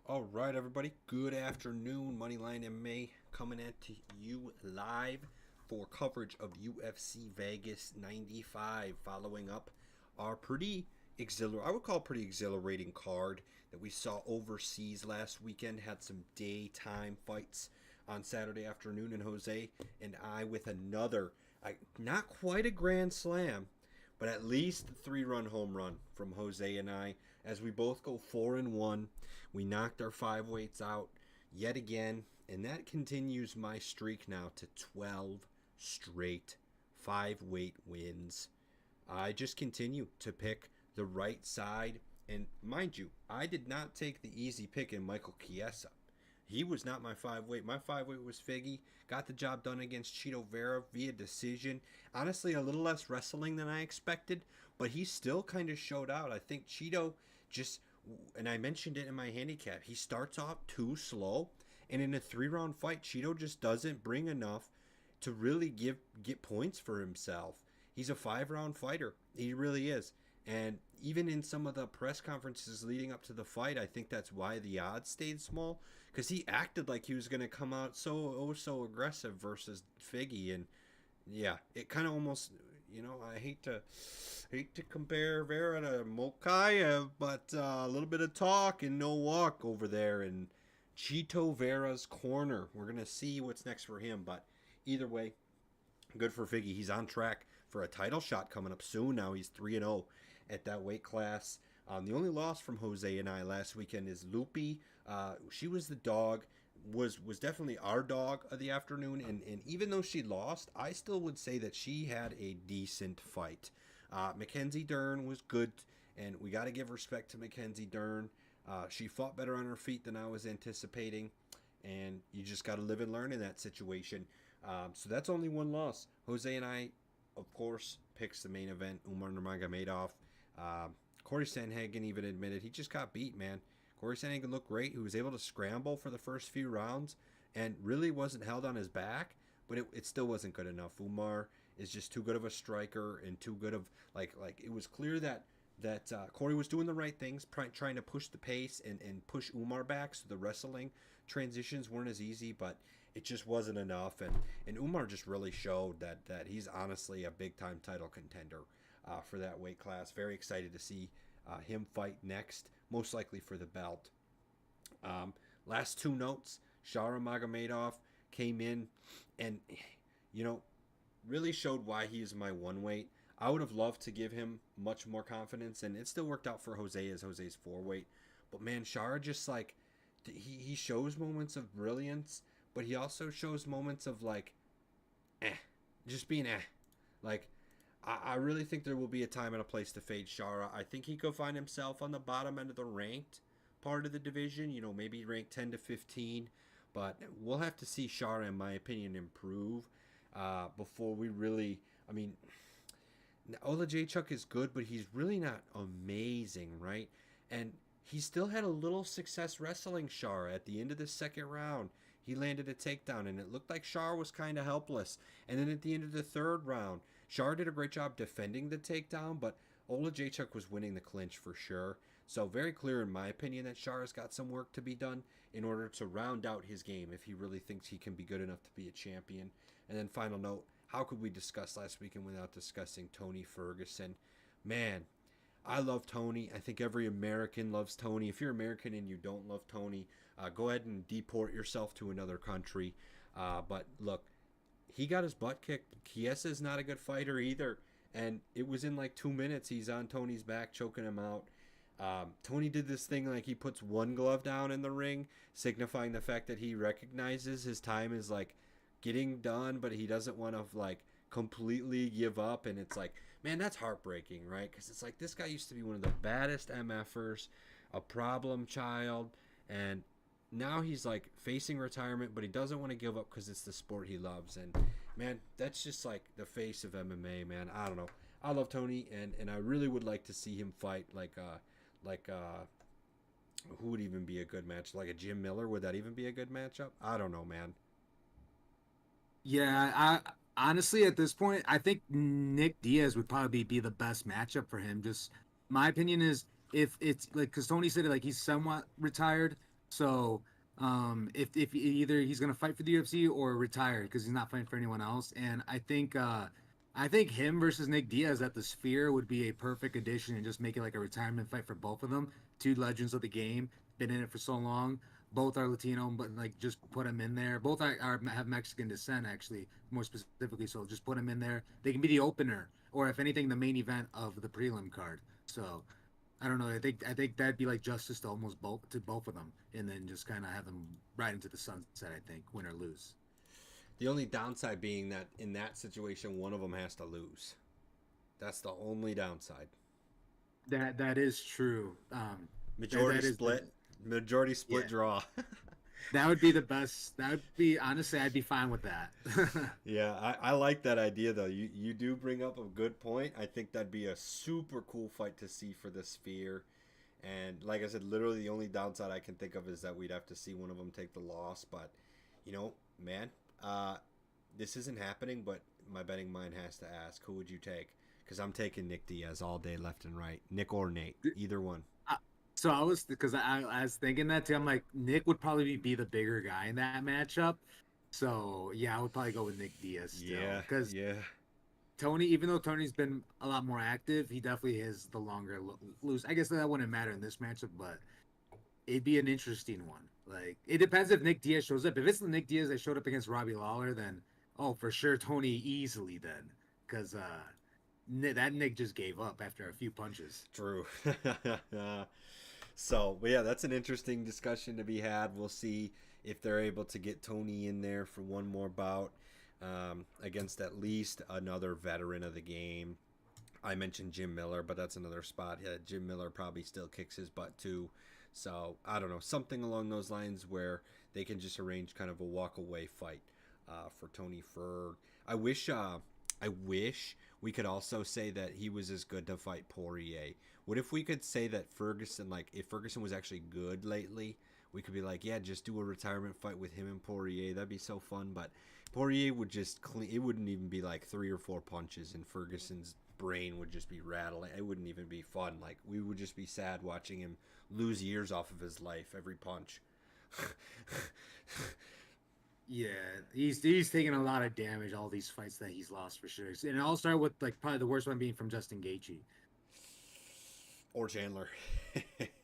All right, everybody. Good afternoon. Moneyline MMA coming at to you live for coverage of UFC Vegas 95. Following up our I would call pretty exhilarating card that we saw overseas last weekend. Had some daytime fights on Saturday afternoon, and Jose and I with another, not quite a grand slam, but at least a three-run home run from Jose and I, as we both go 4-1. We knocked our five weights out yet again, and that continues my streak now to 12 straight five-weight wins. I just continue to pick the right side, and mind you, I did not take the easy pick in Michael Chiesa. He was not my five weight. My five weight was Figgy. Got the job done against Chito Vera via decision. Honestly, a little less wrestling than I expected, but he still kind of showed out. I think Chito just, and I mentioned it in my handicap, he starts off too slow, and in a 3-round fight, Chito just doesn't bring enough to really get points for himself. He's a 5-round fighter. He really is. And even in some of the press conferences leading up to the fight, I think that's why the odds stayed small, because he acted like he was going to come out so aggressive versus Figgy. And yeah, it kind of almost, I hate to compare Vera to Mokai, but a little bit of talk and no walk over there in Chito Vera's corner. We're going to see what's next for him, but either way, good for Figgy. He's on track for a title shot coming up soon. Now he's 3-0 at that weight class. The only loss from Jose and I last weekend is Loopy. She was the dog, was definitely our dog of the afternoon, and even though she lost, I still would say that she had a decent fight. Mackenzie Dern was good, and we got to give respect to Mackenzie Dern. She fought better on her feet than I was anticipating, and you just got to live and learn in that situation. So that's only one loss. Jose and I, of course, picks the main event, Umar Nurmagomedov. Corey Sandhagen even admitted he just got beat, man. Corey Sandhagen looked great. He was able to scramble for the first few rounds and really wasn't held on his back, but it still wasn't good enough. Umar is just too good of a striker and too good of, like it was clear that Corey was doing the right things, trying to push the pace and push Umar back, so the wrestling transitions weren't as easy, but it just wasn't enough. And Umar just really showed that he's honestly a big-time title contender for that weight class. Very excited to see him fight next, most likely for the belt. Last two notes, Shara Magomedov came in and, really showed why he is my one weight. I would have loved to give him much more confidence, and it still worked out for Jose as Jose's 4 weight. But man, Shara just he shows moments of brilliance, but he also shows moments of just being Like, I really think there will be a time and a place to fade Shara. I think he could find himself on the bottom end of the ranked part of the division, maybe ranked 10 to 15. But we'll have to see Shara, in my opinion, improve before we really. I mean, Ola Jacek is good, but he's really not amazing, right? And he still had a little success wrestling Shara at the end of the second round. He landed a takedown, and it looked like Shara was kind of helpless. And then at the end of the third round, Shara did a great job defending the takedown, but Ola Jacek was winning the clinch for sure. So very clear, in my opinion, that Shara's got some work to be done in order to round out his game if he really thinks he can be good enough to be a champion. And then final note, how could we discuss last weekend without discussing Tony Ferguson? Man, I love Tony. I think every American loves Tony. If you're American and you don't love Tony, go ahead and deport yourself to another country. But look, he got his butt kicked. Chiesa is not a good fighter either. And it was in 2 minutes. He's on Tony's back, choking him out. Tony did this thing like he puts one glove down in the ring, signifying the fact that he recognizes his time is getting done, but he doesn't want to completely give up. And it's man, that's heartbreaking, right? Because it's this guy used to be one of the baddest MFers, a problem child, and now he's facing retirement, but he doesn't want to give up because it's the sport he loves. And man, that's just the face of MMA, man. I don't know. I love Tony, and I really would like to see him fight who would even be a good match? Like a Jim Miller? Would that even be a good matchup? I don't know, man. Yeah, I honestly at this point, I think Nick Diaz would probably be the best matchup for him. Just my opinion is if it's because Tony said it, he's somewhat retired, So if either he's gonna fight for the UFC or retire because he's not fighting for anyone else, and I think him versus Nick Diaz at the Sphere would be a perfect addition and just make it like a retirement fight for both of them. Two legends of the game, been in it for so long. Both are Latino, but like just put them in there. Both are have Mexican descent, actually, more specifically. So just put them in there. They can be the opener, or if anything, the main event of the prelim card. So I don't know. I think that'd be like justice to almost both of them, and then just kind of have them right into the sunset. I think win or lose. The only downside being that in that situation, one of them has to lose. That's the only downside. That is true. Majority that is split. Majority split yeah. draw. That would be the best. That would be honestly, I'd be fine with that. Yeah, I like that idea though. You do bring up a good point. I think that'd be a super cool fight to see for the Sphere. And like I said, literally the only downside I can think of is that we'd have to see one of them take the loss. But man, uh, this isn't happening. But my betting mind has to ask, who would you take? Because I'm taking Nick Diaz all day, left and right. Nick or Nate, either one. Uh, So I was because I was thinking that too. I'm like Nick would probably be the bigger guy in that matchup. So yeah, I would probably go with Nick Diaz still Yeah, because yeah. Tony, even though Tony's been a lot more active, he definitely is the longer lose. I guess that wouldn't matter in this matchup, but it'd be an interesting one. Like it depends if Nick Diaz shows up. If it's the Nick Diaz that showed up against Robbie Lawler, then oh for sure Tony easily then because that Nick just gave up after a few punches. True. So, but yeah, that's an interesting discussion to be had. We'll see if they're able to get Tony in there for one more bout against at least another veteran of the game. I mentioned Jim Miller, but that's another spot. Yeah, Jim Miller probably still kicks his butt too. So, I don't know, something along those lines where they can just arrange kind of a walk away fight for Tony Ferg. I wish we could also say that he was as good to fight Poirier. What if we could say that Ferguson, like if Ferguson was actually good lately, we could be like, yeah, just do a retirement fight with him and Poirier. That'd be so fun. But Poirier would just clean. It wouldn't even be like 3 or 4 punches, and Ferguson's brain would just be rattling. It wouldn't even be fun. Like we would just be sad watching him lose years off of his life every punch. Yeah, he's taking a lot of damage all these fights that he's lost for sure. And it all started with like probably the worst one being from Justin Gaethje. Or Chandler.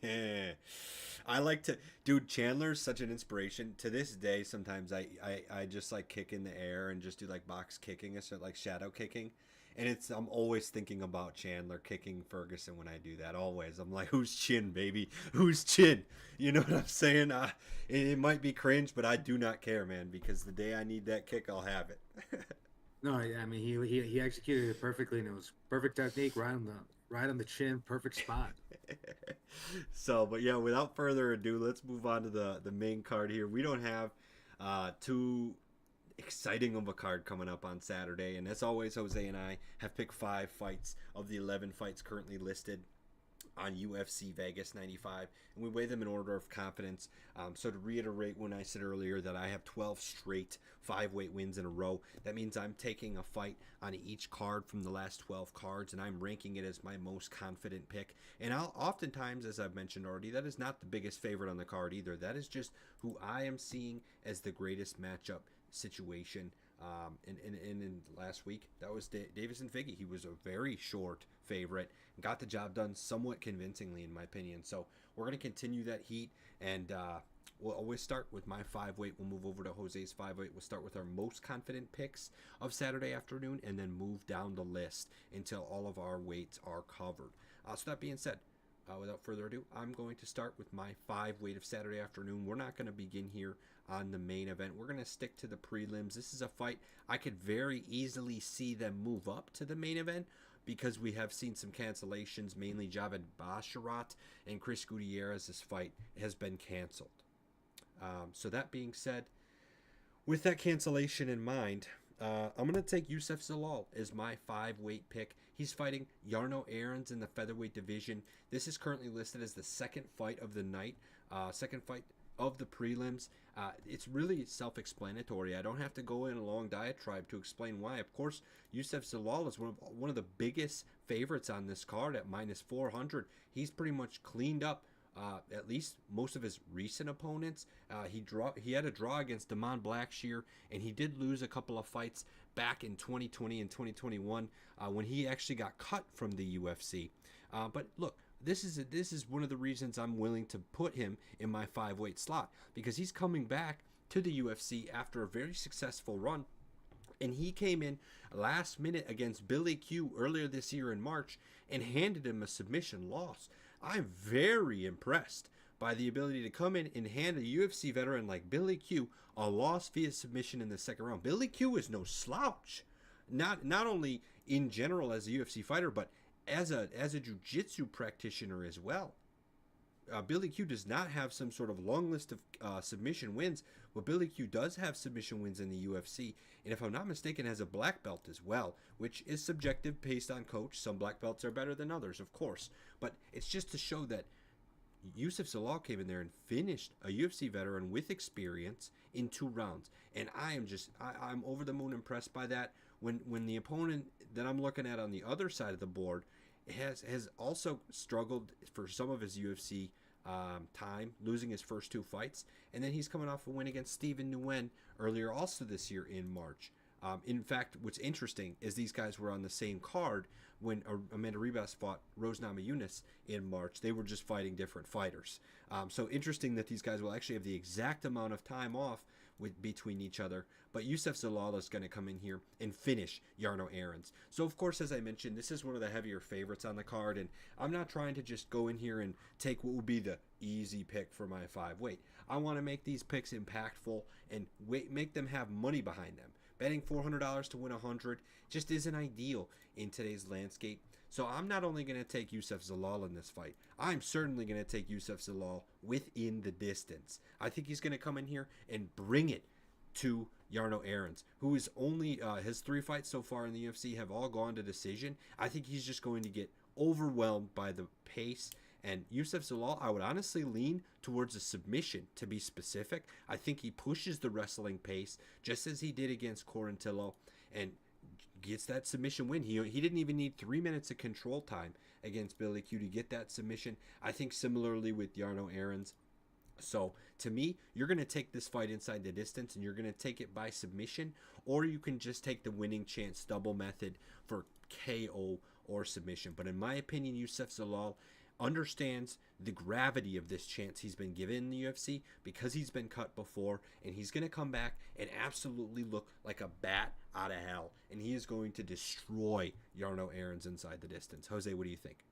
I like to, dude. Chandler's such an inspiration to this day. Sometimes I just like kick in the air and just do like box kicking, or like shadow kicking, and I'm always thinking about Chandler kicking Ferguson when I do that. Always, I'm like, who's chin, baby? Who's chin? You know what I'm saying? It might be cringe, but I do not care, man, because the day I need that kick, I'll have it. No, yeah, I mean he executed it perfectly and it was perfect technique right on the chin, perfect spot. So, but yeah, without further ado, let's move on to the main card here. We don't have too exciting of a card coming up on Saturday, and as always, Jose and I have picked 5 fights of the 11 fights currently listed on UFC Vegas 95, and we weigh them in order of confidence. So to reiterate, when I said earlier that I have 12 straight 5-weight wins in a row, that means I'm taking a fight on each card from the last 12 cards, and I'm ranking it as my most confident pick. And I'll oftentimes, as I've mentioned already, that is not the biggest favorite on the card either. That is just who I am seeing as the greatest matchup situation. In last week, that was Davis and Figgy. He was a very short favorite and got the job done somewhat convincingly, in my opinion. So we're going to continue that heat, and we'll always start with my 5-weight. We'll move over to Jose's 5-weight. We'll start with our most confident picks of Saturday afternoon, and then move down the list until all of our weights are covered. So that being said, without further ado, I'm going to start with my 5-weight of Saturday afternoon. We're not going to begin here on the main event. We're going to stick to the prelims. This is a fight I could very easily see them move up to the main event because we have seen some cancellations, mainly Javed Basharat and Chris Gutierrez's fight has been canceled. So that being said, with that cancellation in mind, I'm going to take Youssef Zalal as my 5-weight pick. He's fighting Yarno Aarons in the featherweight division. This is currently listed as the second fight of the night, second fight of the prelims. It's really self-explanatory. I don't have to go in a long diatribe to explain why. Of course, Youssef Zalal is one of the biggest favorites on this card at minus 400. He's pretty much cleaned up at least most of his recent opponents. He had a draw against Damon Blackshear, and he did lose a couple of fights back in 2020 and 2021 when he actually got cut from the UFC. But look, this is one of the reasons I'm willing to put him in my 5-weight slot, because he's coming back to the UFC after a very successful run. And he came in last minute against Billy Q earlier this year in March and handed him a submission loss. I'm very impressed by the ability to come in and hand a UFC veteran like Billy Q a loss via submission in the second round. Billy Q is no slouch, not only in general as a UFC fighter, but as a jiu-jitsu practitioner as well. Billy Q does not have some sort of long list of submission wins, but Billy Q does have submission wins in the UFC, and if I'm not mistaken, has a black belt as well, which is subjective based on coach. Some black belts are better than others, of course, but it's just to show that Youssef Zalal came in there and finished a UFC veteran with experience in 2 rounds, and I'm over the moon impressed by that. When the opponent that I'm looking at on the other side of the board has also struggled for some of his UFC time, losing his first 2 fights, and then he's coming off a win against Stephen Nguyen earlier also this year in March. In fact, what's interesting is these guys were on the same card when Amanda Ribas fought Rose Namajunas in March. They were just fighting different fighters. So interesting that these guys will actually have the exact amount of time off between each other. But Youssef Zalal is going to come in here and finish Yarno Aarons. So, of course, as I mentioned, this is one of the heavier favorites on the card. And I'm not trying to just go in here and take what will be the easy pick for my 5-weight. I want to make these picks impactful and make them have money behind them. Betting $400 to win $100 just isn't ideal in today's landscape. So I'm not only going to take Youssef Zalal in this fight, I'm certainly going to take Youssef Zalal within the distance. I think he's going to come in here and bring it to Yarno Aarons, who is only his 3 fights so far in the UFC have all gone to decision. I think he's just going to get overwhelmed by the pace. And Youssef Zalal, I would honestly lean towards a submission, to be specific. I think he pushes the wrestling pace, just as he did against Corintillo, and gets that submission win. He didn't even need 3 minutes of control time against Billy Q to get that submission. I think similarly with Yarno Aarons. So, to me, you're going to take this fight inside the distance, and you're going to take it by submission, or you can just take the winning chance double method for KO or submission. But in my opinion, Youssef Zalal understands the gravity of this chance he's been given in the UFC because he's been cut before, and he's going to come back and absolutely look like a bat out of hell, and he is going to destroy Yarno Aarons inside the distance. Jose, what do you think?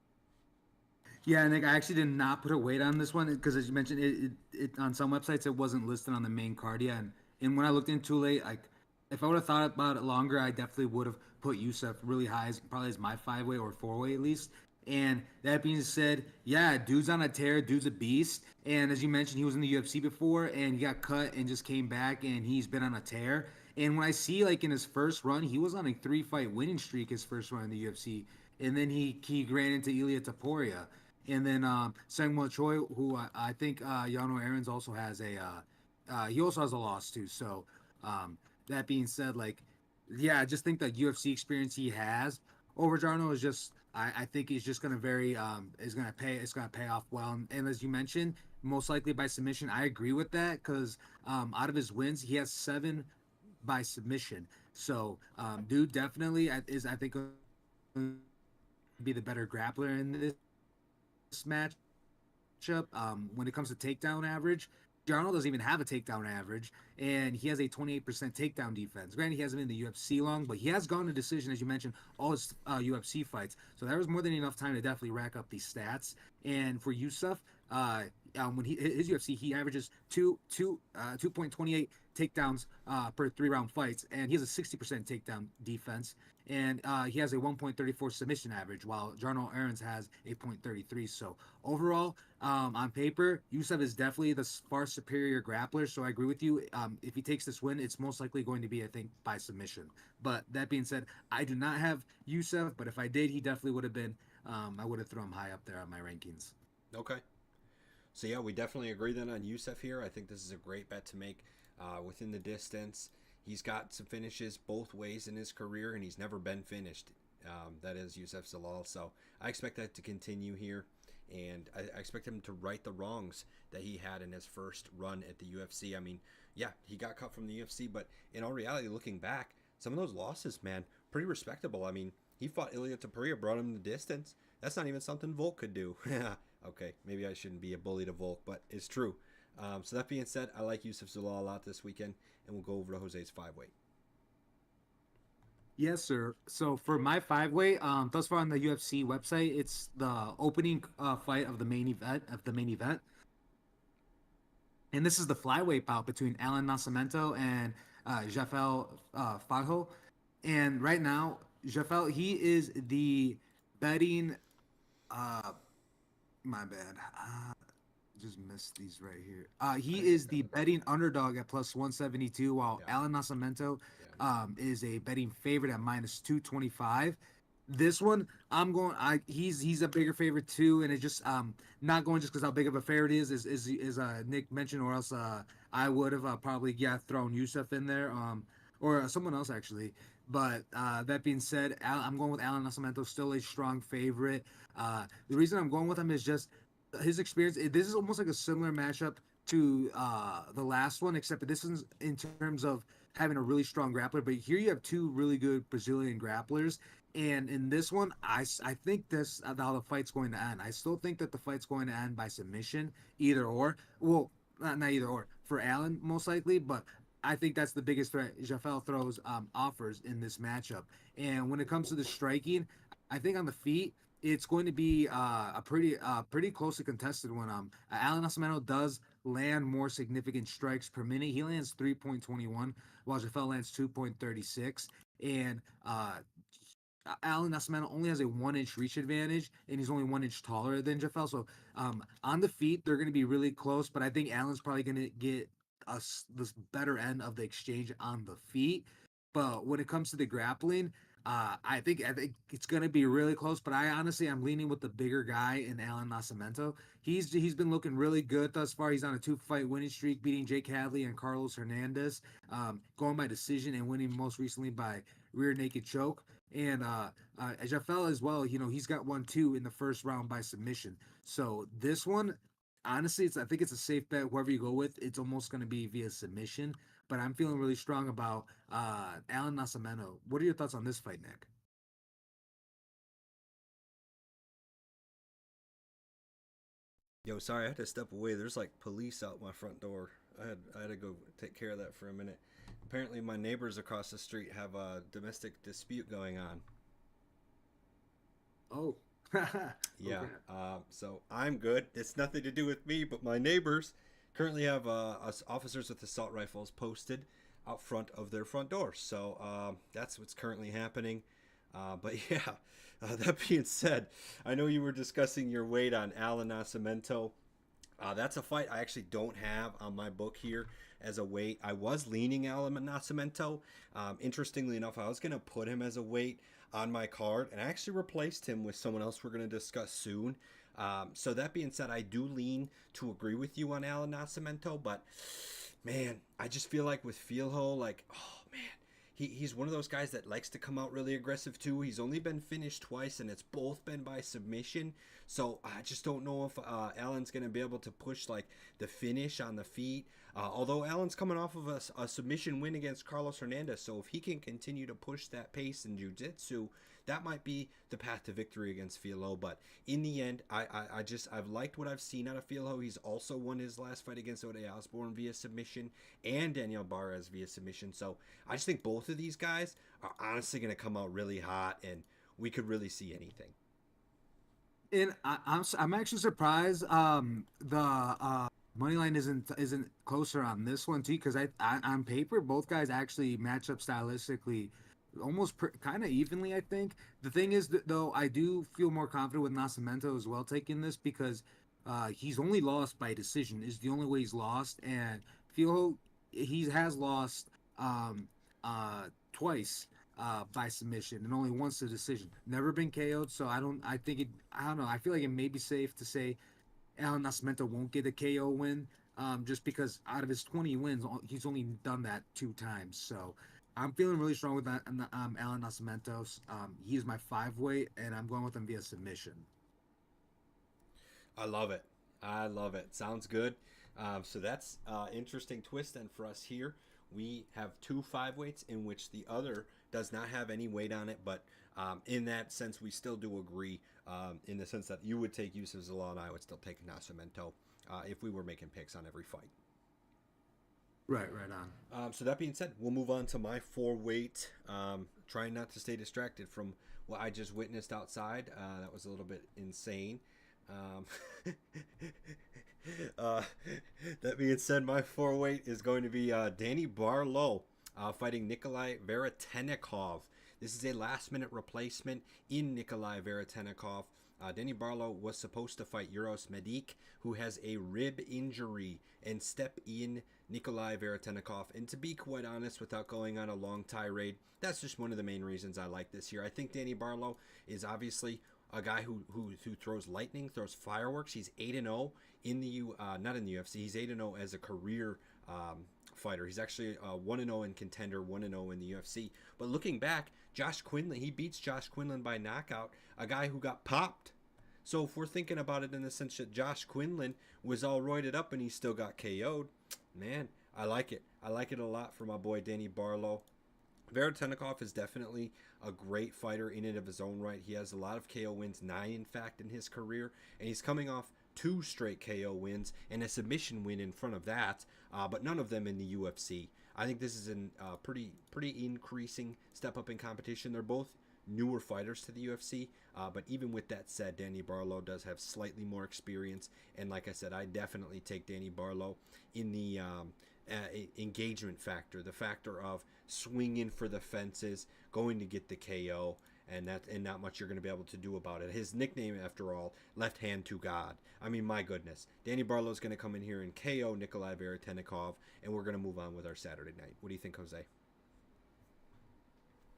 Yeah, Nick, I actually did not put a weight on this one because, as you mentioned, it on some websites it wasn't listed on the main card yet. And when I looked into it, like, if I would have thought about it longer, I definitely would have put Youssef really high, probably as my 5-weight or 4-weight at least. And that being said, yeah, dude's on a tear, dude's a beast. And as you mentioned, he was in the UFC before, and he got cut and just came back, and he's been on a tear. And when I see, like, in his first run, he was on a 3-fight winning streak his first run in the UFC. And then he ran into Ilia Topuria. And then Sangmo Choi, who I think Yarno Aarons also has he also has a loss too. So that being said, like, yeah, I just think that UFC experience he has over Jarno is just, I think he's just gonna is gonna pay off well. And as you mentioned, most likely by submission. I agree with that because out of his wins, he has 7 by submission. So dude definitely is, I think, be the better grappler in this matchup. When it comes to takedown average, Jarno doesn't even have a takedown average, and he has a 28% takedown defense. Granted, he hasn't been in the UFC long, but he has gone to decision, as you mentioned, all his UFC fights. So there was more than enough time to definitely rack up these stats. And for Youssef, when his UFC, he averages 2.28 takedowns per 3-round fights, and he has a 60% takedown defense, and he has a 1.34 submission average, while Jarno Aarons has a 0.33. So overall, on paper, Youssef is definitely the far superior grappler. So I agree with you. If he takes this win, it's most likely going to be, I think, by submission. But that being said, I do not have Youssef, but if I did, he definitely would have been. I would have thrown him high up there on my rankings. Okay. So yeah, we definitely agree then on Youssef here. I think this is a great bet to make within the distance. He's got some finishes both ways in his career, and he's never been finished. That is Youssef Zalal. So I expect that to continue here. and I expect him to right the wrongs that he had in his first run at the UFC. I mean, yeah, he got cut from the UFC, but in all reality, looking back, some of those losses, man, pretty respectable. I mean, he fought Ilya Tapuria, brought him the distance. That's not even something Volk could do. Okay, maybe I shouldn't be a bully to Volk, but it's true. So that being said, I like Yusuf Zalal a lot this weekend, and we'll go over to Jose's 5-weight. Yes, sir. So for my five way, thus far on the UFC website, it's the opening fight of the main event, and this is the flyweight bout between Alan Nascimento and Jafel Fadho. And right now, Jafel, he is the betting. Uh, my bad. Just missed these right here. He is the betting underdog at plus 172, while Yeah. Alan Nascimento Yeah. is a betting favorite at minus 225. This one, I'm going. He's a bigger favorite too, and it's just not going just because how big of a favorite it is Nick mentioned, or else I would have probably thrown Yusuf in there or someone else actually. But that being said, I'm going with Alan Nascimento, still a strong favorite. The reason I'm going with him is just his experience. This is almost like a similar matchup to the last one, except that this is in terms of having a really strong grappler. But here you have two really good Brazilian grapplers. And in this one, I think this how the fight's going to end. I still think that the fight's going to end by submission, either or. Well, not either or for Allen most likely, but I think that's the biggest threat Jafel throws offers in this matchup. And when it comes to the striking, I think on the feet it's going to be a pretty closely contested one. Alan Nascimento does land more significant strikes per minute. He lands 3.21, while Jafel lands 2.36. And Alan Nascimento only has a 1 inch reach advantage, and he's only 1 inch taller than Jafel. So on the feet, they're going to be really close, but I think Alan's probably going to get us this better end of the exchange on the feet. But when it comes to the grappling, I think it's going to be really close. But I'm leaning with the bigger guy in Alan Nascimento. He's been looking really good thus far. He's on a 2 fight winning streak, beating Jake Hadley and Carlos Hernandez, going by decision and winning most recently by rear naked choke. And Jafel as well, he's got one too in the first round by submission. So this one, honestly, I think it's a safe bet. Whoever you go with, it's almost going to be via submission. But I'm feeling really strong about Alan Nascimento. What are your thoughts on this fight, Nick? Yo, sorry, I had to step away. There's like police out my front door. I had to go take care of that for a minute. Apparently, my neighbors across the street have a domestic dispute going on. Oh, Yeah, okay. so I'm good. It's nothing to do with me, but my neighbors currently have us officers with assault rifles posted out front of their front doors. So that's what's currently happening. But yeah, that being said, I know you were discussing your weight on Alan Nascimento. That's a fight I actually don't have on my book here as a weight. I was leaning Alan Nascimento. Interestingly enough, I was going to put him as a weight on my card, and I actually replaced him with someone else we're going to discuss soon. So that being said, I do lean to agree with you on Alan Nascimento, but man, I just feel like with Fieldho, like, oh man, he's one of those guys that likes to come out really aggressive too. He's only been finished twice, and it's both been by submission. So I just don't know if Allen's going to be able to push like the finish on the feet. Although Allen's coming off of a submission win against Carlos Hernandez, so if he can continue to push that pace in jiu-jitsu, that might be the path to victory against Filo. But in the end, I've liked what I've seen out of Filo. He's also won his last fight against Ode Osborne via submission and Daniel Barres via submission. So I just think both of these guys are honestly going to come out really hot, and we could really see anything. And I'm actually surprised the money line isn't closer on this one too, because I on paper both guys actually match up stylistically almost kind of evenly. I think the thing is that though I do feel more confident with Nascimento as well taking this because he's only lost by decision is the only way he's lost, and feel he has lost twice by submission and only once the decision. Never been KO'd, so I don't. I don't know. I feel like it may be safe to say Alan Nascimento won't get a KO win, just because out of his 20 wins, he's only done that 2 times. So I'm feeling really strong with that. Alan Nascimento. He's my 5 weight, and I'm going with him via submission. I love it. I love it. Sounds good. So that's interesting twist. And for us here, we have two five weights in which the other does not have any weight on it. But in that sense, we still do agree in the sense that you would take Yusuf Zalal and I would still take Nascimento if we were making picks on every fight. Right, right on. So that being said, we'll move on to my four weight. Trying not to stay distracted from what I just witnessed outside. That was a little bit insane. Um, uh, that being said, my four weight is going to be Danny Barlow fighting Nikolai Veretennikov. This is a last minute replacement in Nikolai Veretennikov. Danny Barlow was supposed to fight Uros Medic, who has a rib injury, and step in Nikolai Veretennikov. And to be quite honest, without going on a long tirade, that's just one of the main reasons I like this here. I think Danny Barlow is obviously a guy who throws lightning, throws fireworks. He's 8-0 in the not in the UFC. He's 8-0 as a career fighter. He's actually 1-0 in contender, 1-0 in the UFC. But looking back, Josh Quinlan, he beats Josh Quinlan by knockout, a guy who got popped. So if we're thinking about it in the sense that Josh Quinlan was all roided up and he still got KO'd, man, I like it. I like it a lot for my boy Danny Barlow. Veretennikov is definitely a great fighter in and of his own right. He has a lot of KO wins, 9 in fact in his career, and he's coming off 2 straight KO wins and a submission win in front of that, but none of them in the UFC. I think this is a pretty increasing step up in competition. They're both newer fighters to the UFC, but even with that said, Danny Barlow does have slightly more experience, and like I said, I definitely take Danny Barlow in the engagement factor, the factor of swinging for the fences, going to get the KO, and not much you're going to be able to do about it. His nickname, after all, Left Hand to God. I mean, my goodness. Danny Barlow's going to come in here and KO Nikolai Veretennikov, and we're going to move on with our Saturday night. What do you think, Jose?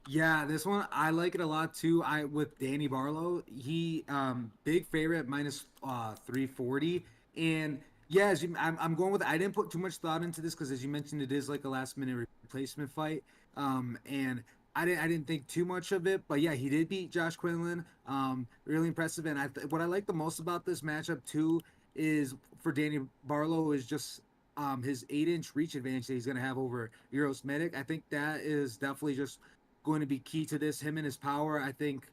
Yeah, this one I like it a lot too. I with Danny Barlow, he big favorite minus 340, and yeah, I'm going with. I didn't put too much thought into this because as you mentioned, it is like a last minute replacement fight, and I didn't think too much of it, but yeah, he did beat Josh Quinlan, really impressive. And what I like the most about this matchup too is for Danny Barlow is just his 8-inch reach advantage that he's going to have over Euros Medic. I think that is definitely just going to be key to this. Him and his power, I think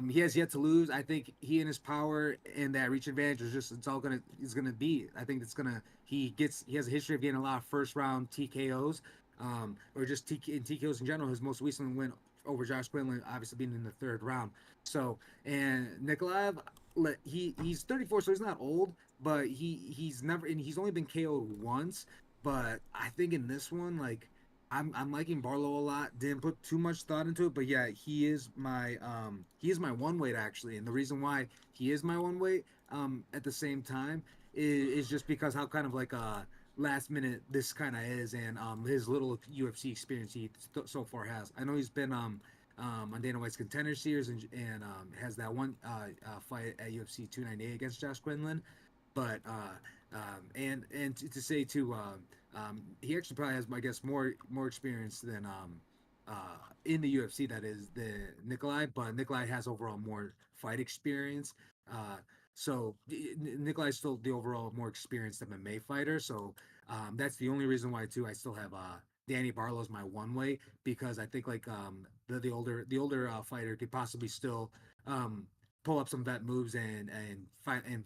he has yet to lose. I think he and his power and that reach advantage is just it's gonna be. I think it's gonna he has a history of getting a lot of first round TKOs, or just TKOs in general. His most recent win over Josh Quinlan, obviously being in the third round. So and Nikolaev, he's 34, so he's not old, but he's only been KO'd once. But I think in this one, like I'm liking Barlow a lot. Didn't put too much thought into it, but yeah, he is my one weight actually, and the reason why he is my one weight at the same time is just because how kind of like last minute this kind of is, and his little UFC experience he so far has. I know he's been on Dana White's Contender Series and has that one fight at UFC 298 against Josh Quinlan, but and to say too. He actually probably has, I guess, more experience than in the UFC. That is the Nikolai, but Nikolai has overall more fight experience. So Nikolai's still the overall more experienced MMA fighter. So that's the only reason why too. I still have Danny Barlow's my one way because I think like the older fighter could possibly still pull up some vet moves and fight and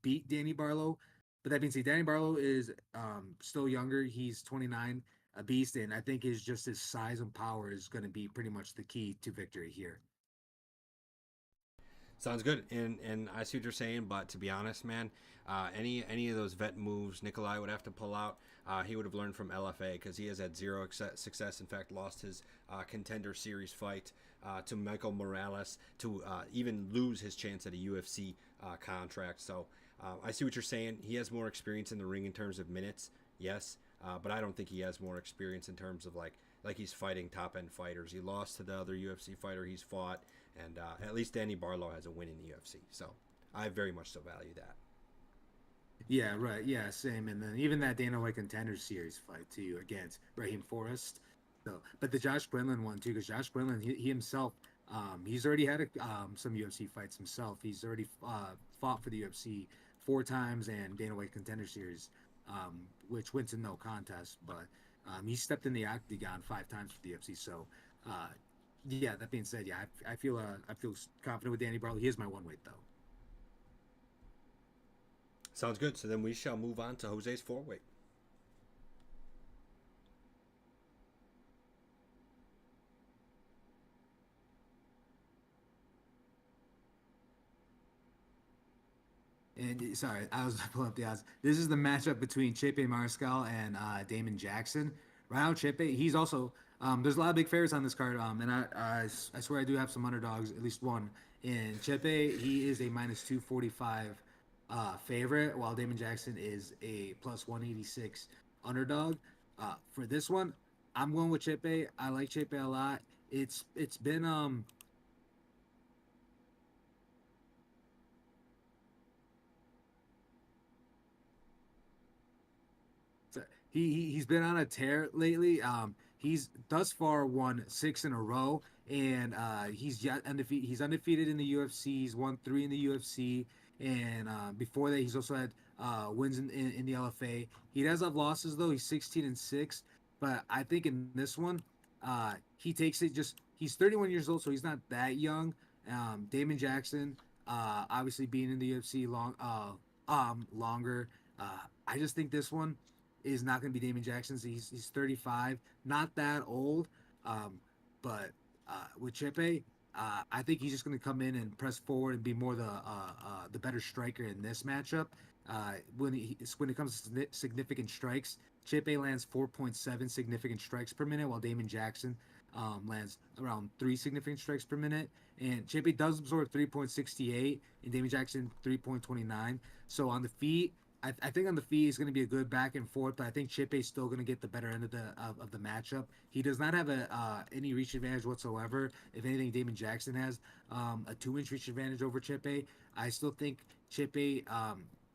beat Danny Barlow. But that being said, Danny Barlow is still younger. He's 29, a beast, and I think his size and power is going to be pretty much the key to victory here. Sounds good, and I see what you're saying, but to be honest, man, any of those vet moves Nikolai would have to pull out, he would have learned from LFA because he has had zero success. In fact, lost his contender series fight to Michael Morales to even lose his chance at a UFC contract. So I see what you're saying. He has more experience in the ring in terms of minutes, yes, but I don't think he has more experience in terms of like he's fighting top end fighters. He lost to the other UFC fighter he's fought, and at least Danny Barlow has a win in the UFC. So I very much so value that. Yeah, right. Yeah, same. And then even that Dana White Contender Series fight too against Raheem Forrest. So, but the Josh Quinlan one too, because Josh Quinlan he himself, he's already had some UFC fights himself. He's already fought for the UFC 4 times and Dana White Contender Series, which went to no contest. But he stepped in the octagon 5 times for the UFC. So, yeah. That being said, yeah, I feel confident with Danny Barlow. He is my one weight though. Sounds good. So then we shall move on to Jose's 4-weight. And sorry, I was pulling up the odds. This is the matchup between Chepe Mariscal and Damon Jackson. Right now, Chepe, he's also there's a lot of big favorites on this card. And I swear I do have some underdogs, at least one. And Chepe, he is a minus 245 favorite, while Damon Jackson is a plus 186 underdog. For this one, I'm going with Chepe. I like Chepe a lot. It's been So he's been on a tear lately. He's thus far won 6 in a row, and he's yet undefeated. He's undefeated in the UFC. He's won 3 in the UFC, and before that, he's also had wins in the LFA. He does have losses though. He's 16-6, but I think in this one, he takes it. Just he's 31 years old, so he's not that young. Damon Jackson, obviously being in the UFC longer. I just think this one is not going to be Damon Jackson's. He's 35, not that old, um, but with Chepe, I think he's just going to come in and press forward and be more the better striker in this matchup. When it comes to significant strikes, Chepe lands 4.7 significant strikes per minute, while Damon Jackson lands around 3 significant strikes per minute. And Chepe does absorb 3.68, and Damon Jackson 3.29. So on the feet, I think on the feet is going to be a good back and forth, but I think Chip is still going to get the better end of the matchup. He does not have any reach advantage whatsoever. If anything, Damon Jackson has a 2-inch reach advantage over Chip. I still think Chip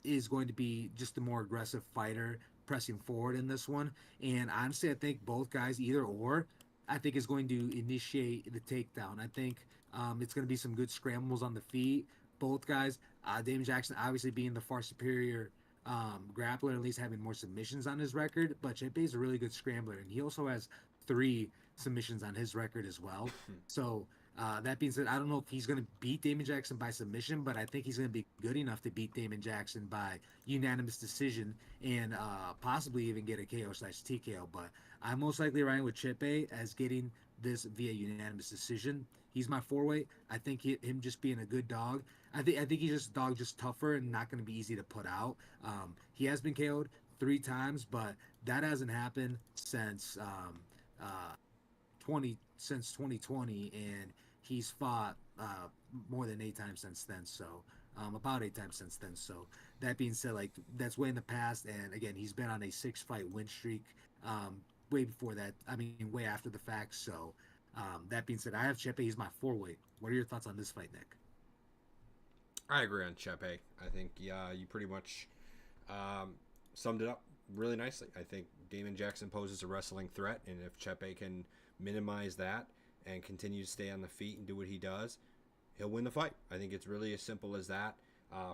is going to be just a more aggressive fighter pressing forward in this one. And honestly, I think both guys, either or, I think is going to initiate the takedown. I think it's going to be some good scrambles on the feet. Both guys, Damon Jackson obviously being the far superior grappler, at least having more submissions on his record. But Chepe is a really good scrambler, and he also has 3 submissions on his record as well. So that being said, I don't know if he's going to beat Damon Jackson by submission, but I think he's going to be good enough to beat Damon Jackson by unanimous decision and possibly even get a KO/TKO. But I'm most likely riding with Chepe as getting this via unanimous decision. He's my 4-weight. I think him just being a good dog. I think he's just a dog, just tougher and not going to be easy to put out. He has been KO'd 3 times, but that hasn't happened since 2020, and he's fought more than 8 times since then. So about 8 times since then. So that being said, like that's way in the past, and again, he's been on a 6-fight win streak. Way before that, I mean, way after the fact. So that being said, I have Chepe. He's my 4-weight. What are your thoughts on this fight, Nick? I agree on Chepe. I think, yeah, you pretty much summed it up really nicely. I think Damon Jackson poses a wrestling threat, and if Chepe can minimize that and continue to stay on the feet and do what he does, he'll win the fight. I think it's really as simple as that.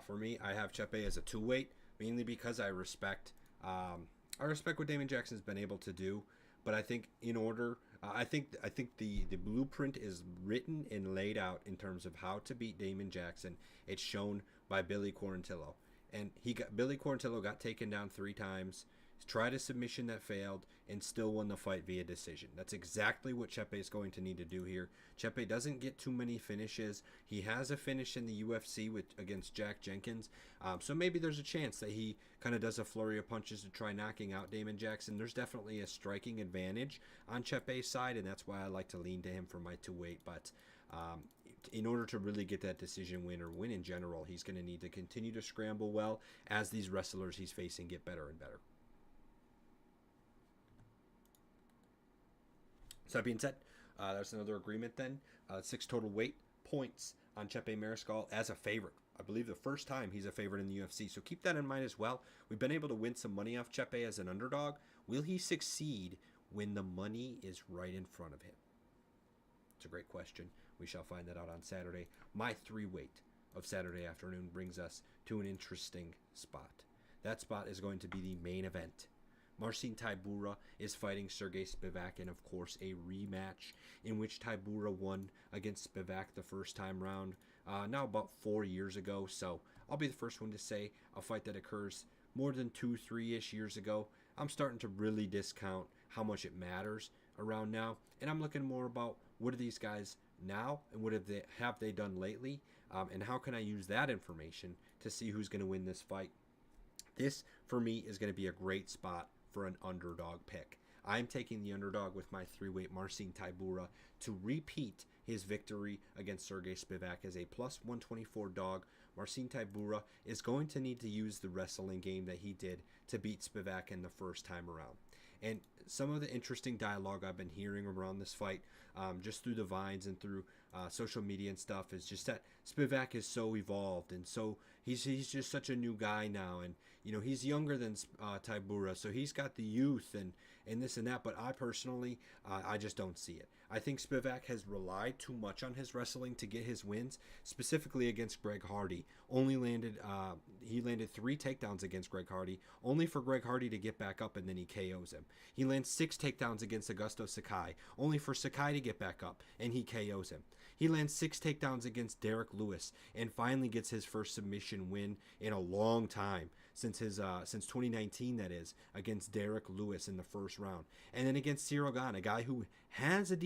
For me, I have Chepe as a 2-weight, mainly because I respect what Damon Jackson's been able to do, but I think in order, I think the blueprint is written and laid out in terms of how to beat Damon Jackson. It's shown by Billy Quarantillo, and Billy Quarantillo got taken down 3 times, tried a submission that failed, and still won the fight via decision. That's exactly what Chepe is going to need to do here. Chepe doesn't get too many finishes. He has a finish in the UFC against Jack Jenkins, so maybe there's a chance that he kind of does a flurry of punches to try knocking out Damon Jackson. There's definitely a striking advantage on Chepe's side, and that's why I like to lean to him for my 2-weight. But in order to really get that decision win or win in general, he's going to need to continue to scramble well as these wrestlers he's facing get better and better. So that being said, that's another agreement then. 6 total weight points on Chepe Mariscal as a favorite. I believe the first time he's a favorite in the UFC. So keep that in mind as well. We've been able to win some money off Chepe as an underdog. Will he succeed when the money is right in front of him? It's a great question. We shall find that out on Saturday. My 3-weight of Saturday afternoon brings us to an interesting spot. That spot is going to be the main event. Marcin Tybura is fighting Sergey Spivac in, of course, a rematch in which Tybura won against Spivac the first time round, now about 4 years ago. So I'll be the first one to say a fight that occurs more than 2-3-ish years ago. I'm starting to really discount how much it matters around now, and I'm looking more about what are these guys now and what have they done lately, and how can I use that information to see who's going to win this fight. This, for me, is going to be a great spot for an underdog pick. I'm taking the underdog with my 3-weight Marcin Tybura to repeat his victory against Sergey Spivac as a plus 124 dog. Marcin Tybura is going to need to use the wrestling game that he did to beat Spivac in the first time around. And some of the interesting dialogue I've been hearing around this fight, just through the vines and through social media and stuff, is just that Spivac is so evolved, and so he's just such a new guy now, and he's younger than Tybura, so he's got the youth and this and that. But I personally, I just don't see it. I think Spivac has relied too much on his wrestling to get his wins, specifically against Greg Hardy. He landed 3 takedowns against Greg Hardy, only for Greg Hardy to get back up and then he KOs him. He lands 6 takedowns against Augusto Sakai, only for Sakai to get back up and he KOs him. He lands 6 takedowns against Derek Lewis and finally gets his first submission win in a long time, since 2019, that is, against Derek Lewis in the first round. And then against Cyril Gane, a guy who has a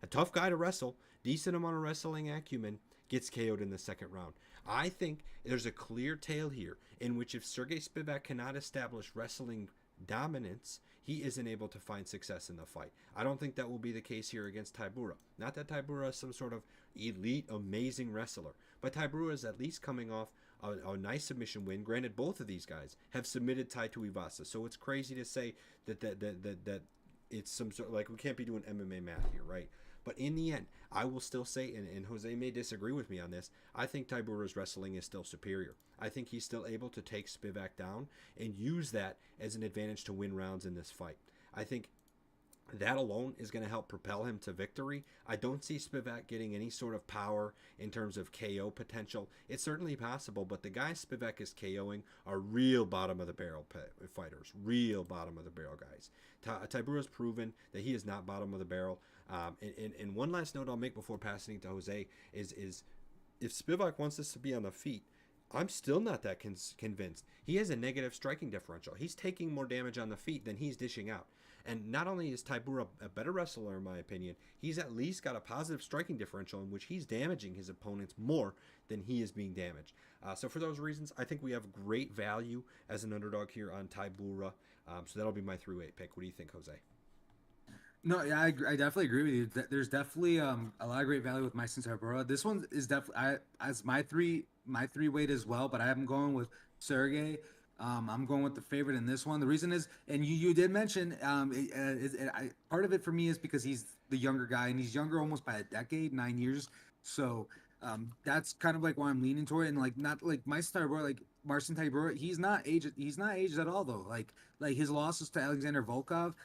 tough guy to wrestle, decent amount of wrestling acumen, gets KO'd in the second round. I think there's a clear tale here in which if Sergey Spivac cannot establish wrestling dominance, he isn't able to find success in the fight. I don't think that will be the case here against Tybura. Not that Tybura is some sort of elite, amazing wrestler, but Tybura is at least coming off a nice submission win. Granted, both of these guys have submitted Tai Tuivasa, so it's crazy to say that it's some sort of, like, we can't be doing MMA math here, right? But in the end, I will still say, and Jose may disagree with me on this, I think Tybura's wrestling is still superior. I think he's still able to take Spivac down and use that as an advantage to win rounds in this fight. I think that alone is going to help propel him to victory. I don't see Spivac getting any sort of power in terms of KO potential. It's certainly possible, but the guys Spivac is KOing are real bottom of the barrel fighters, real bottom of the barrel guys. Tybura's proven that he is not bottom of the barrel. And one last note I'll make before passing it to Jose is if Spivac wants us to be on the feet, I'm still not that convinced. He has a negative striking differential. He's taking more damage on the feet than he's dishing out. And not only is Tybura a better wrestler, in my opinion, he's at least got a positive striking differential in which he's damaging his opponents more than he is being damaged. So for those reasons, I think we have great value as an underdog here on Tybura. So that'll be my 3-weight pick. What do you think, Jose? No, yeah, I definitely agree with you. There's definitely a lot of great value with Marcin Tybura. This one is definitely as my 3-weight as well, but I am going with Sergey. I'm going with the favorite in this one. The reason is, and you did mention, part of it for me is because he's the younger guy, and he's younger almost by a decade, 9 years. So that's kind of like why I'm leaning toward it. And like, not like Marcin Tybura, he's not aged at all though. Like his losses to Alexander Volkov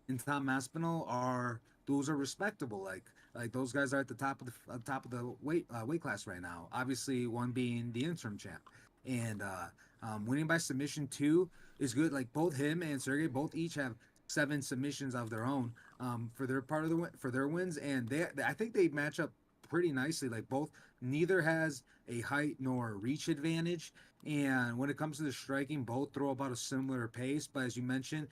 and Tom Aspinall are respectable. Like those guys are at the top of the weight class right now. Obviously, one being the interim champ, and winning by submission 2 is good. Like both him and Sergey both each have 7 submissions of their own for their wins, and I think they match up pretty nicely. Like neither has a height nor reach advantage, and when it comes to the striking, both throw about a similar pace. But as you mentioned,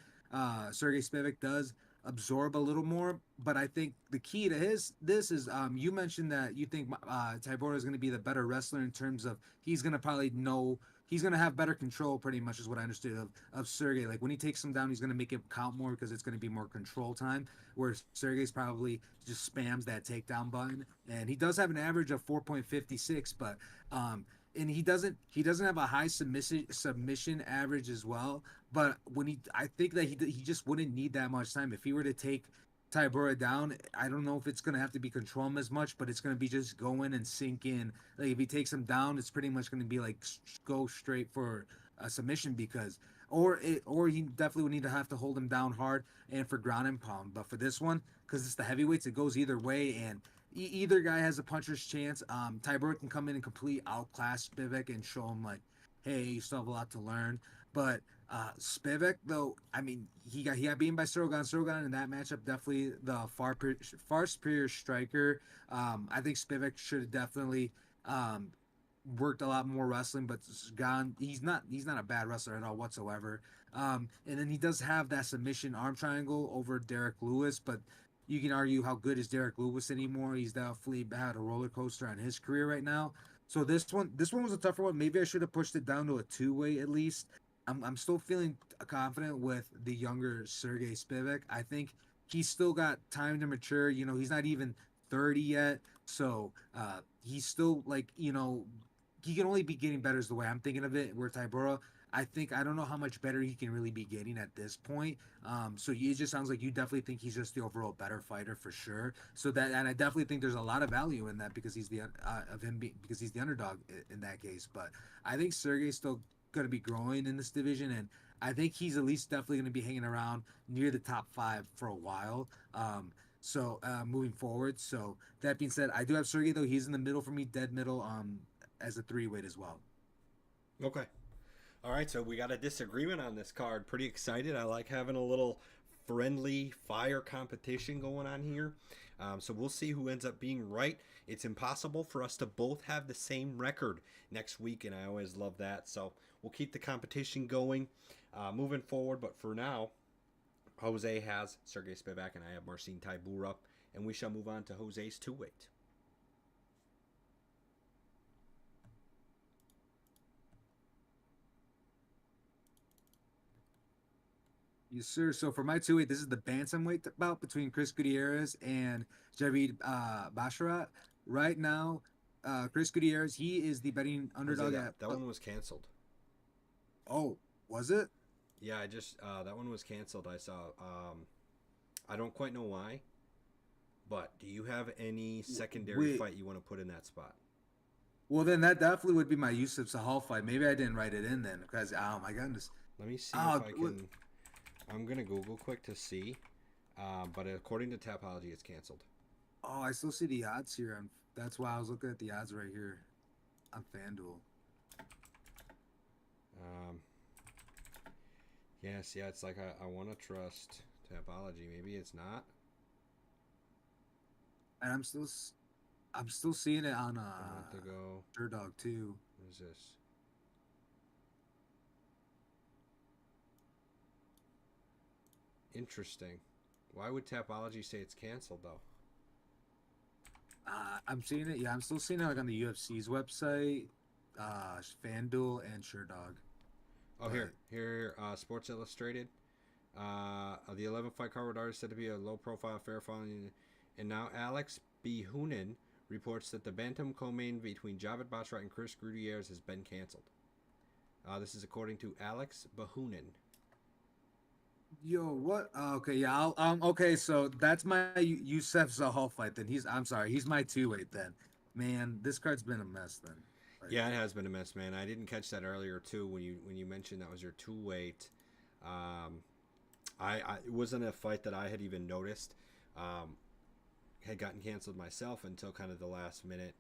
Sergey Spivac does absorb a little more, but I think the key to this is you mentioned that you think Tybura is going to be the better wrestler in terms of he's going to have better control, pretty much is what I understood of Sergey. Like when he takes him down, he's going to make it count more because it's going to be more control time, whereas Sergey's probably just spams that takedown button, and he does have an average of 4.56, but and he doesn't have a high submission average as well. But I think that he just wouldn't need that much time if he were to take Tybura down. I don't know if it's gonna have to be control him as much, but it's gonna be just go in and sink in. Like if he takes him down, it's pretty much gonna be like go straight for a submission or he definitely would need to have to hold him down hard and for ground and pound. But for this one, because it's the heavyweights, it goes either way, and either guy has a puncher's chance. Tybura can come in and completely outclass Spivac and show him like, hey, you still have a lot to learn. But Spivac, though, I mean, he got beaten by Strogan. Strogan in that matchup, definitely the far superior striker. I think Spivac should have definitely worked a lot more wrestling, but gone. He's not a bad wrestler at all whatsoever. And then he does have that submission arm triangle over Derek Lewis, but you can argue how good is Derek Lewis anymore. He's definitely had a roller coaster on his career right now. So this one was a tougher one. Maybe I should have pushed it down to a two-way at least. I'm still feeling confident with the younger Sergey Spivak. I think he's still got time to mature. He's not even 30 yet, so he's still like he can only be getting better is the way I'm thinking of it. Where Tybura, I don't know how much better he can really be getting at this point. So it just sounds like you definitely think he's just the overall better fighter for sure. And I definitely think there's a lot of value in that because because he's the underdog in that case. But I think Sergey's still going to be growing in this division, and I think he's at least definitely going to be hanging around near the top 5 for a while. Moving forward. So that being said, I do have Sergey though. He's in the middle for me, dead middle. As a 3-weight as well. Okay. All right, so we got a disagreement on this card. Pretty excited. I like having a little friendly fire competition going on here. So we'll see who ends up being right. It's impossible for us to both have the same record next week, and I always love that. So we'll keep the competition going moving forward. But for now, Jose has Sergey Spivak, and I have Marcin Tybura, and we shall move on to Jose's 2-weight. Yes, sir. So for my 2-weight, this is the bantamweight bout between Chris Gutierrez and Javid Basharat. Right now, Chris Gutierrez, he is the betting underdog. That one was canceled. Oh, was it? Yeah, I just that one was canceled. I saw. I don't quite know why, but do you have any secondary fight you want to put in that spot? Well, then that definitely would be my Yusuf Sahal fight. Maybe I didn't write it in then because my goodness. Let me see if I can. I'm gonna Google quick to see, but according to Tapology, it's canceled. Oh, I still see the odds here, and that's why I was looking at the odds right here on FanDuel. Yes, yeah, it's like I want to trust Tapology. Maybe it's not. And I'm still seeing it on Dog too. What is this? Interesting. Why would Tapology say it's canceled though? I'm seeing it. Yeah, I'm still seeing it like on the UFC's website, FanDuel, and SureDog. Oh, here, Sports Illustrated. The 11 fight card artist said to be a low-profile fair fighting, and now Alex B. Hoonan reports that the bantam co-main between Javid Basharat and Chris Gutierrez has been canceled. This is according to Alex Bahunin. Yo, what? Okay, yeah. Okay, so that's my Yusef Zahal fight. Then he's my 2-weight. Then, man, this card's been a mess. Then. Yeah, it has been a mess, man. I didn't catch that earlier too when you mentioned that was your 2-weight. It wasn't a fight that I had even noticed. Had gotten canceled myself until kind of the last minute,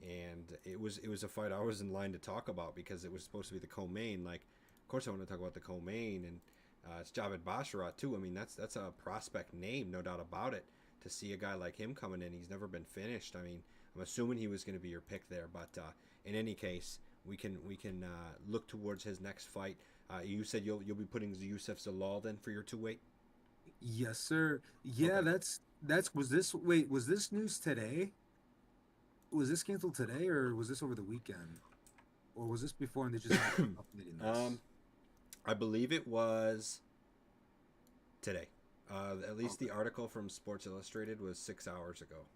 and it was a fight I was in line to talk about because it was supposed to be the co-main. Like, of course, I want to talk about the co-main, and it's Javid Basharat too. I mean, that's a prospect name, no doubt about it. To see a guy like him coming in, he's never been finished. I mean, I'm assuming he was going to be your pick there, but in any case, we can look towards his next fight. You said you'll be putting Yusef Zalal then for your 2-weight. Yes, sir. Yeah, okay. Was this news today? Was this canceled today, or was this over the weekend, or was this before and they just updating this? I believe it was today. At least the article from Sports Illustrated was 6 hours ago.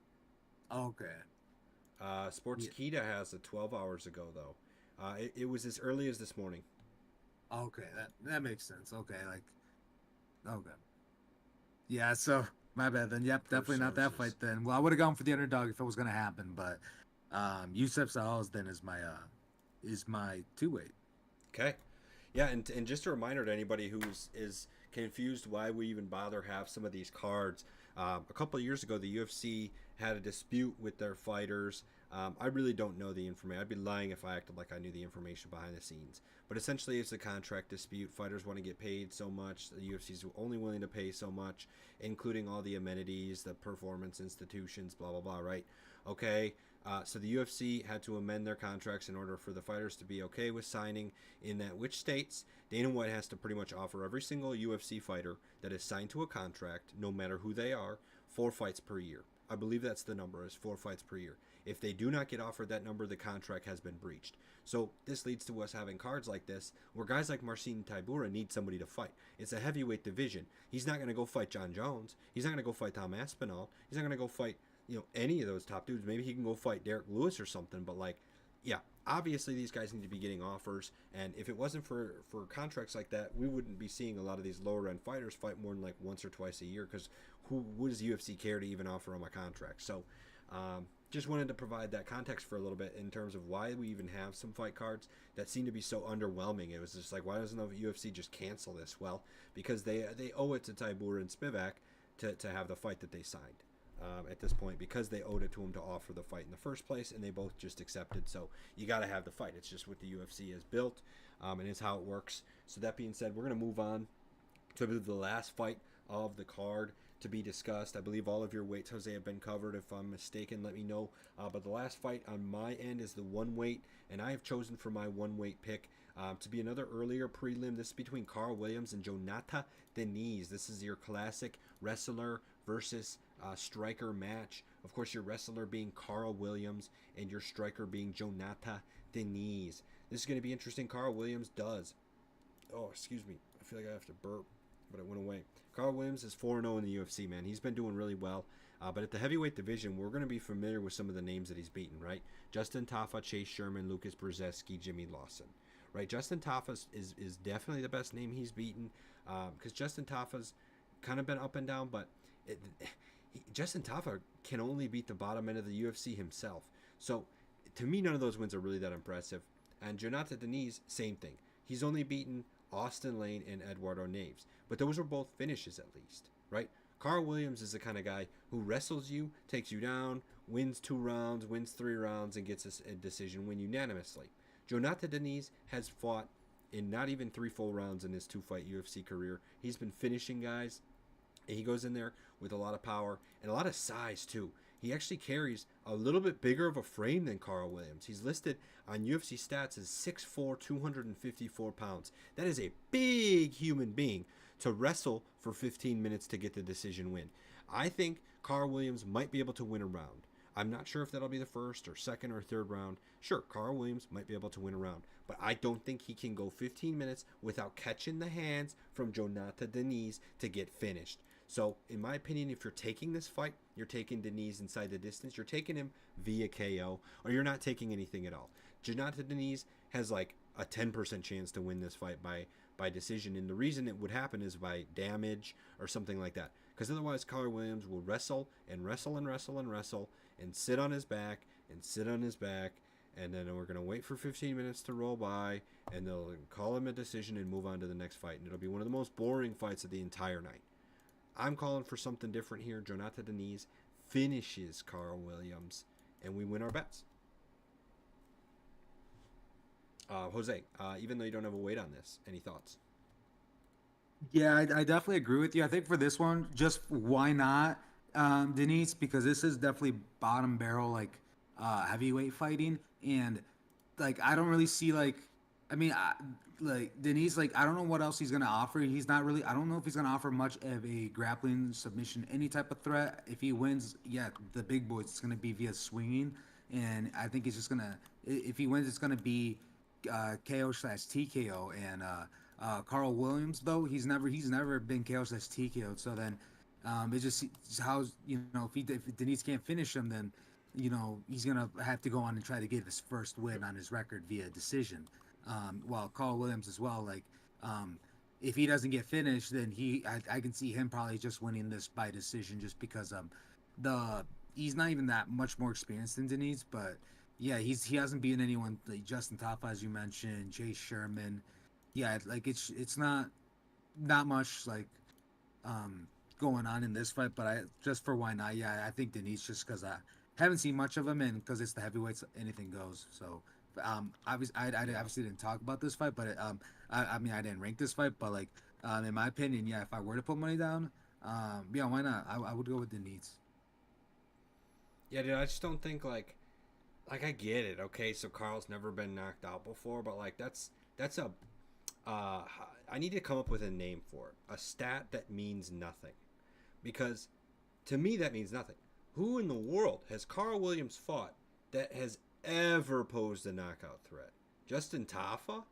Okay. Sportskeeda has it 12 hours ago, though. It was as early as this morning. Okay, that makes sense. Okay, okay. Yeah, so my bad then. Yep, definitely not that fight then. Well, I would have gone for the underdog if it was going to happen, but Yusef Zahal then is my 2-weight. Okay. Yeah, and just a reminder to anybody who is confused why we even bother have some of these cards. A couple of years ago, the UFC had a dispute with their fighters. I really don't know the information. I'd be lying if I acted like I knew the information behind the scenes. But essentially, it's a contract dispute. Fighters want to get paid so much. The UFC's only willing to pay so much, including all the amenities, the performance institutions, blah, blah, blah, right? Okay, so the UFC had to amend their contracts in order for the fighters to be okay with signing, in that which states Dana White has to pretty much offer every single UFC fighter that is signed to a contract, no matter who they are, 4 fights per year. I believe that's the number, is 4 fights per year. If they do not get offered that number, the contract has been breached. So this leads to us having cards like this, where guys like Marcin Tybura need somebody to fight. It's a heavyweight division. He's not going to go fight John Jones. He's not going to go fight Tom Aspinall. He's not going to go fight, any of those top dudes. Maybe he can go fight Derek Lewis or something, but yeah, obviously these guys need to be getting offers, and if it wasn't for contracts like that, we wouldn't be seeing a lot of these lower end fighters fight more than like once or twice a year, because who does UFC care to even offer them a contract? So just wanted to provide that context for a little bit in terms of why we even have some fight cards that seem to be so underwhelming. It was just like, why doesn't the UFC just cancel this? Well, because they owe it to Tybura and Spivac to have the fight that they signed. At this point, because they owed it to him to offer the fight in the first place, and they both just accepted. So you got to have the fight. It's just what the UFC has built, and it's how it works. So that being said, we're going to move on to the last fight of the card to be discussed. I believe all of your weights, Jose, have been covered. If I'm mistaken, let me know. But the last fight on my end is the 1 weight, and I have chosen for my 1 weight pick to be another earlier prelim. This is between Carl Williams and Jonata Deniz. This is your classic wrestler versus striker match. Of course, your wrestler being Carl Williams and your striker being Jonata Deniz. This is going to be interesting. Carl Williams does. Oh, excuse me. I feel like I have to burp, but it went away. Carl Williams is 4-0 in the UFC, man. He's been doing really well. But at the heavyweight division, we're going to be familiar with some of the names that he's beaten, right? Justin Tafa, Chase Sherman, Lucas Brzezinski, Jimmy Lawson. Right? Justin Tafa is definitely the best name he's beaten, because Justin Tafa's kind of been up and down, but Justin Tafa can only beat the bottom end of the UFC himself. So, to me, none of those wins are really that impressive. And Jonata Deniz, same thing. He's only beaten Austin Lane and Eduardo Naves. But those were both finishes, at least, right? Carl Williams is the kind of guy who wrestles you, takes you down, wins 2 rounds, wins 3 rounds, and gets a decision win unanimously. Jonata Deniz has fought in not even 3 full rounds in his 2-fight UFC career. He's been finishing guys. He goes in there with a lot of power and a lot of size, too. He actually carries a little bit bigger of a frame than Carl Williams. He's listed on UFC stats as 6'4", 254 pounds. That is a big human being to wrestle for 15 minutes to get the decision win. I think Carl Williams might be able to win a round. I'm not sure if that'll be the first or second or third round. Sure, Carl Williams might be able to win a round, but I don't think he can go 15 minutes without catching the hands from Jonata Deniz to get finished. So, in my opinion, if you're taking this fight, you're taking Deniz inside the distance. You're taking him via KO, or you're not taking anything at all. Jonata Deniz has like a 10% chance to win this fight by decision, and the reason it would happen is by damage or something like that. Because otherwise, Carl Williams will wrestle and wrestle and wrestle and wrestle and sit on his back and sit on his back, and then we're going to wait for 15 minutes to roll by, and they'll call him a decision and move on to the next fight. And it'll be one of the most boring fights of the entire night. I'm calling for something different here. Jonata Deniz finishes Carl Williams, and we win our bets. Jose, even though you don't have a weight on this, any thoughts? Yeah, I definitely agree with you. I think for this one, just why not Denise? Because this is definitely bottom barrel, like heavyweight fighting, and like I don't really see like Denise, like I don't know what else he's gonna offer. He's not really. I don't know if he's gonna offer much of a grappling submission, any type of threat. If he wins, yeah, the big boys, it's gonna be via swinging, and I think he's just gonna. If he wins, it's gonna be KO/TKO. And Carl Williams, though, he's never been KO/TKO. So then, it just how if Denise can't finish him, then he's gonna have to go on and try to get his first win on his record via decision. While Carl Williams as well, like if he doesn't get finished, then I can see him probably just winning this by decision, just because he's not even that much more experienced than Denise, but yeah, he hasn't beaten anyone like Justin Tafa, as you mentioned, Chase Sherman. Yeah, like it's not much like going on in this fight, but I just for why not? Yeah, I think Denise just because I haven't seen much of him, and because it's the heavyweights, anything goes. So, I Yeah. obviously didn't talk about this fight, but I mean, I didn't rank this fight, but like, in my opinion, yeah, if I were to put money down, yeah, why not? I would go with Denise. Yeah, dude, I just don't think like I get it. Okay, so Carl's never been knocked out before, but like that's a uh I need to come up with a name for it. A stat that means nothing. Because to me that means nothing. Who in the world has Carl Williams fought that has ever posed a knockout threat? Justin Tafa?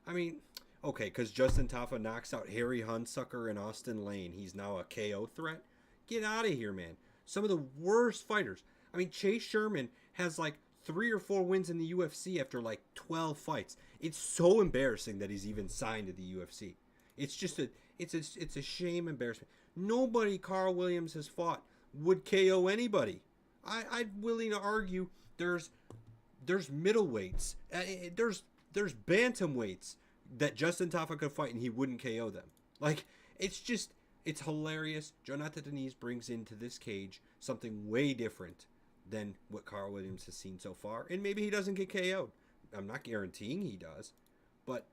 I mean, okay, because Justin Tafa knocks out Harry Hunsucker and Austin Lane. He's now a KO threat. Get out of here, man. Some of the worst fighters. I mean, Chase Sherman has like 3 or 4 wins in the UFC after like 12 fights. It's so embarrassing that he's even signed to the UFC. It's just it's a shame embarrassment. Nobody Carl Williams has fought would KO anybody. I'm willing to argue there's middleweights. There's bantamweights that Justin Tafa could fight and he wouldn't KO them. Like it's hilarious. Jonathan Denise brings into this cage something way different than what Carl Williams has seen so far, and maybe he doesn't get KO'd. I'm not guaranteeing he does, but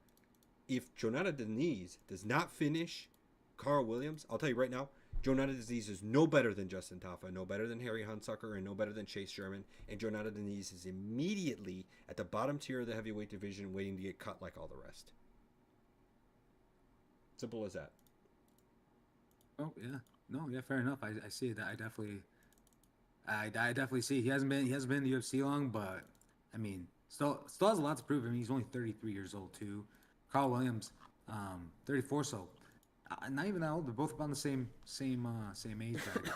if Jonathan Denise does not finish Carl Williams, I'll tell you right now, Jonathan Denise is no better than Justin Tafa, no better than Harry Hunsucker, and no better than Chase Sherman. And Jonathan Denise is immediately at the bottom tier of the heavyweight division, waiting to get cut like all the rest. Simple as that. Oh yeah, no, yeah, fair enough. I see that. I definitely see he hasn't been in the UFC long, but I mean, still has a lot to prove. I mean, he's only 33 years old too. Carl Williams, 34, so not even that old. They're both about the same age bracket.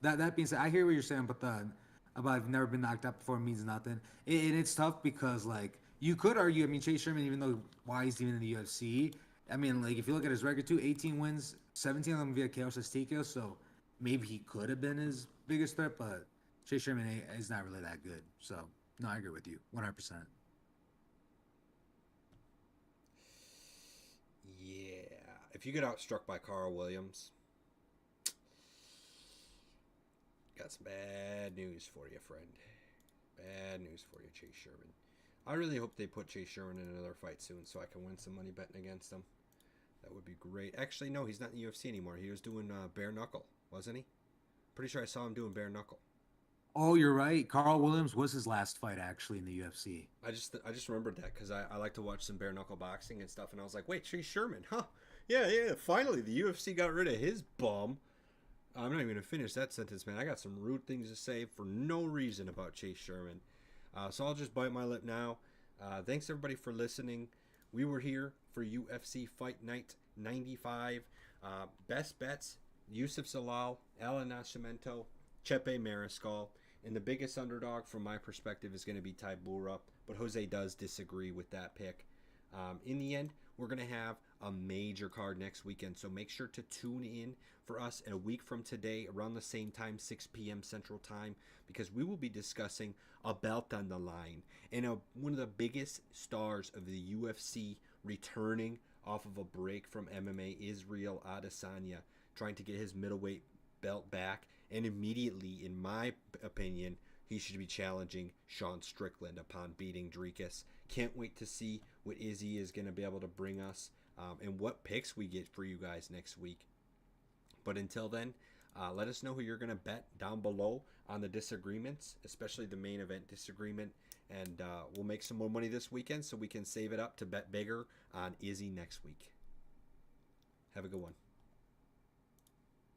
But that being said, I hear what you're saying, but the about I've never been knocked out before means nothing. And it's tough because like you could argue. I mean, Chase Sherman, even though why he's even in the UFC. I mean, like if you look at his record too, 18 wins, 17 of them via KO TKO. So maybe he could have been his biggest threat, but Chase Sherman is not really that good. So no, I agree with you 100%. Yeah. If you get outstruck by Carl Williams, got some bad news for you, friend. Bad news for you, Chase Sherman. I really hope they put Chase Sherman in another fight soon so I can win some money betting against him. That would be great. Actually, no, he's not in the UFC anymore. He was doing bare knuckle, wasn't he? Pretty sure I saw him doing bare knuckle. Oh, you're right. Carl Williams was his last fight actually in the UFC. I just remembered that because I like to watch some bare knuckle boxing and stuff, and I was like, wait, Chase Sherman, huh? Yeah. Finally, the UFC got rid of his bum. I'm not even gonna finish that sentence, man. I got some rude things to say for no reason about Chase Sherman. So I'll just bite my lip now. Thanks everybody for listening. We were here for UFC Fight Night 95. Best bets: Yusuf Salal, Alan Nascimento, Chepe Mariscal. And the biggest underdog from my perspective is going to be Tybura, but Jose does disagree with that pick. In the end, we're going to have a major card next weekend, so make sure to tune in for us in a week from today around the same time, 6 p.m. Central Time, because we will be discussing a belt on the line and one of the biggest stars of the UFC returning off of a break from MMA, Israel Adesanya, trying to get his middleweight belt back. And immediately, in my opinion, he should be challenging Sean Strickland upon beating Dricus. Can't wait to see what Izzy is going to be able to bring us and what picks we get for you guys next week. But until then, let us know who you're going to bet down below on the disagreements, especially the main event disagreement. And we'll make some more money this weekend so we can save it up to bet bigger on Izzy next week. Have a good one.